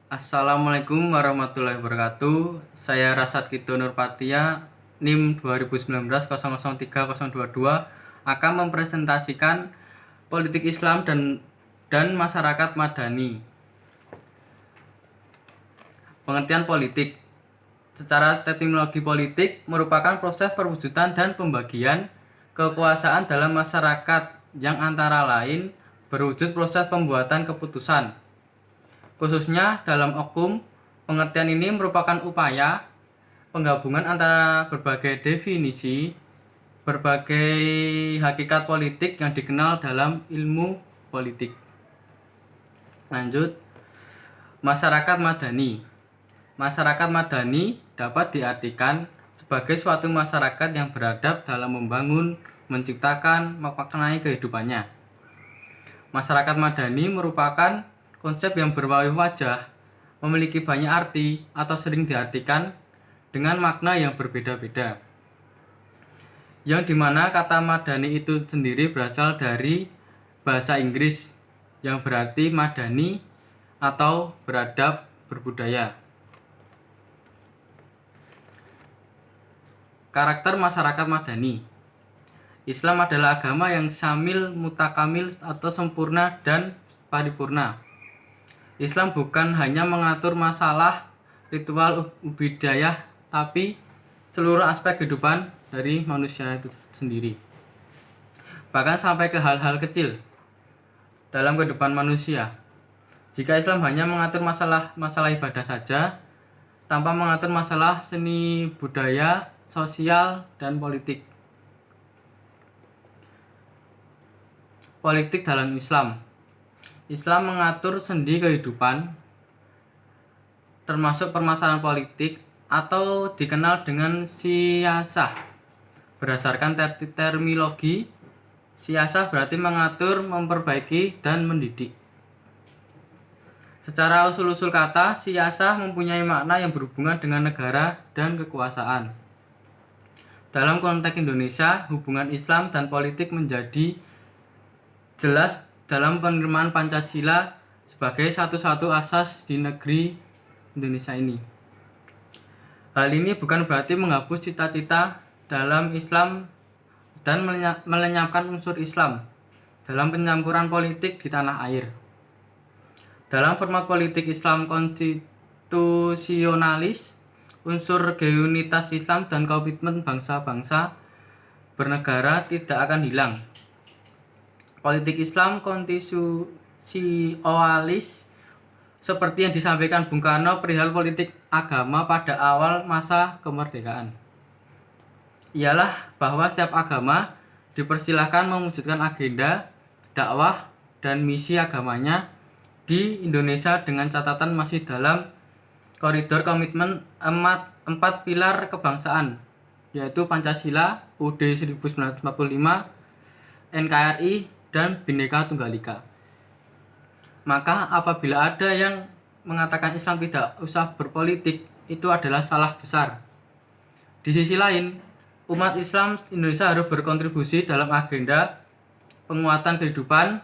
Assalamualaikum warahmatullahi wabarakatuh. Saya Rasad Kito Nurpatia, NIM 2019 003022 akan mempresentasikan politik Islam dan masyarakat madani. Pengertian politik. Secara etimologi politik merupakan proses perwujudan dan pembagian kekuasaan dalam masyarakat yang antara lain berwujud proses pembuatan keputusan. Khususnya dalam hukum, pengertian ini merupakan upaya penggabungan antara berbagai definisi, berbagai hakikat politik yang dikenal dalam ilmu politik. Lanjut, masyarakat madani. Masyarakat madani dapat diartikan sebagai suatu masyarakat yang beradab dalam membangun, menciptakan, memaknai kehidupannya. Masyarakat madani merupakan konsep yang berwajah wajah, memiliki banyak arti atau sering diartikan dengan makna yang berbeda-beda. Yang dimana kata madani itu sendiri berasal dari bahasa Inggris yang berarti madani atau beradab, berbudaya. Karakter masyarakat madani. Islam adalah agama yang syamil, mutakamil atau sempurna dan paripurna. Islam bukan hanya mengatur masalah ritual ubudiyah, tapi seluruh aspek kehidupan dari manusia itu sendiri. Bahkan sampai ke hal-hal kecil dalam kehidupan manusia. Jika Islam hanya mengatur masalah ibadah saja, tanpa mengatur masalah seni, budaya, sosial, dan politik. Politik dalam Islam. Islam mengatur sendi kehidupan, termasuk permasalahan politik atau dikenal dengan siasah. Berdasarkan terminologi, siasah berarti mengatur, memperbaiki, dan mendidik. Secara usul-usul kata, siasah mempunyai makna yang berhubungan dengan negara dan kekuasaan. Dalam konteks Indonesia, hubungan Islam dan politik menjadi jelas dalam penerimaan Pancasila sebagai satu-satu asas di negeri Indonesia ini. Hal ini bukan berarti menghapus cita-cita dalam Islam dan melenyapkan unsur Islam dalam pencampuran politik di tanah air. Dalam format politik Islam konstitusionalis, unsur geunitas Islam dan komitmen bangsa-bangsa bernegara tidak akan hilang. Politik Islam konstitusionalis seperti yang disampaikan Bung Karno perihal politik agama pada awal masa kemerdekaan ialah bahwa setiap agama dipersilahkan mewujudkan agenda, dakwah, dan misi agamanya di Indonesia dengan catatan masih dalam koridor komitmen empat pilar kebangsaan, yaitu Pancasila, UUD 1945, NKRI, dan Bhinneka Tunggal Ika. Maka apabila ada yang mengatakan Islam tidak usah berpolitik, itu adalah salah besar. Di sisi lain, umat Islam Indonesia harus berkontribusi dalam agenda penguatan kehidupan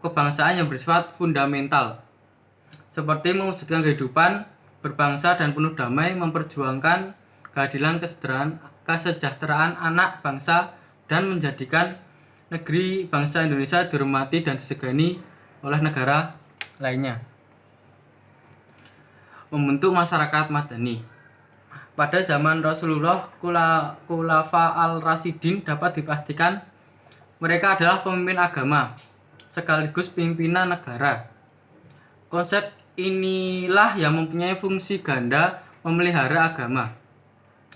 kebangsaan yang bersifat fundamental, seperti mewujudkan kehidupan berbangsa dan penuh damai, memperjuangkan keadilan kesejahteraan anak bangsa, dan menjadikan negeri bangsa Indonesia dihormati dan disegani oleh negara lainnya. Membentuk masyarakat madani. Pada zaman Rasulullah, Khulafa al-Rasyidin dapat dipastikan mereka adalah pemimpin agama sekaligus pimpinan negara. Konsep inilah yang mempunyai fungsi ganda memelihara agama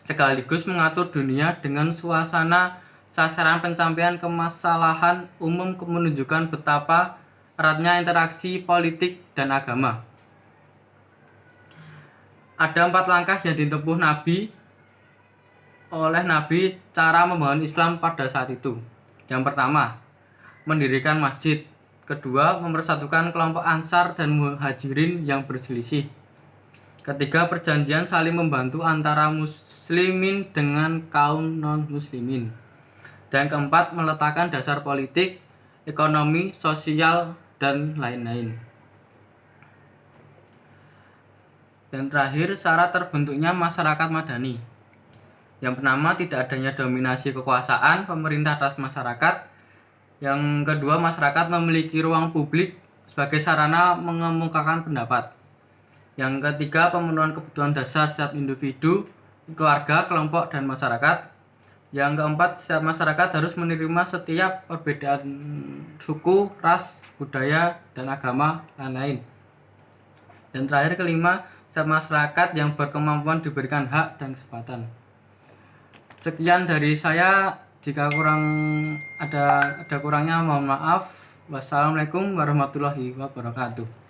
sekaligus mengatur dunia dengan suasana sasaran pencapaian kemasalahan umum, menunjukkan betapa eratnya interaksi politik dan agama. Ada 4 langkah yang ditempuh oleh Nabi cara membangun Islam pada saat itu. Yang pertama, mendirikan masjid. Kedua, mempersatukan kelompok Ansar dan Muhajirin yang berselisih. Ketiga, perjanjian saling membantu antara muslimin dengan kaum non-muslimin. Dan keempat, meletakkan dasar politik, ekonomi, sosial, dan lain-lain. Dan terakhir, syarat terbentuknya masyarakat madani. Yang pertama, tidak adanya dominasi kekuasaan pemerintah atas masyarakat. Yang kedua, masyarakat memiliki ruang publik sebagai sarana mengemukakan pendapat. Yang ketiga, pemenuhan kebutuhan dasar setiap individu, keluarga, kelompok, dan masyarakat. Yang keempat, setiap masyarakat harus menerima setiap perbedaan suku, ras, budaya, dan agama lain-lain. Dan terakhir, kelima, setiap masyarakat yang berkemampuan diberikan hak dan kesempatan. Sekian dari saya. Jika ada kurangnya mohon maaf. Wassalamualaikum warahmatullahi wabarakatuh.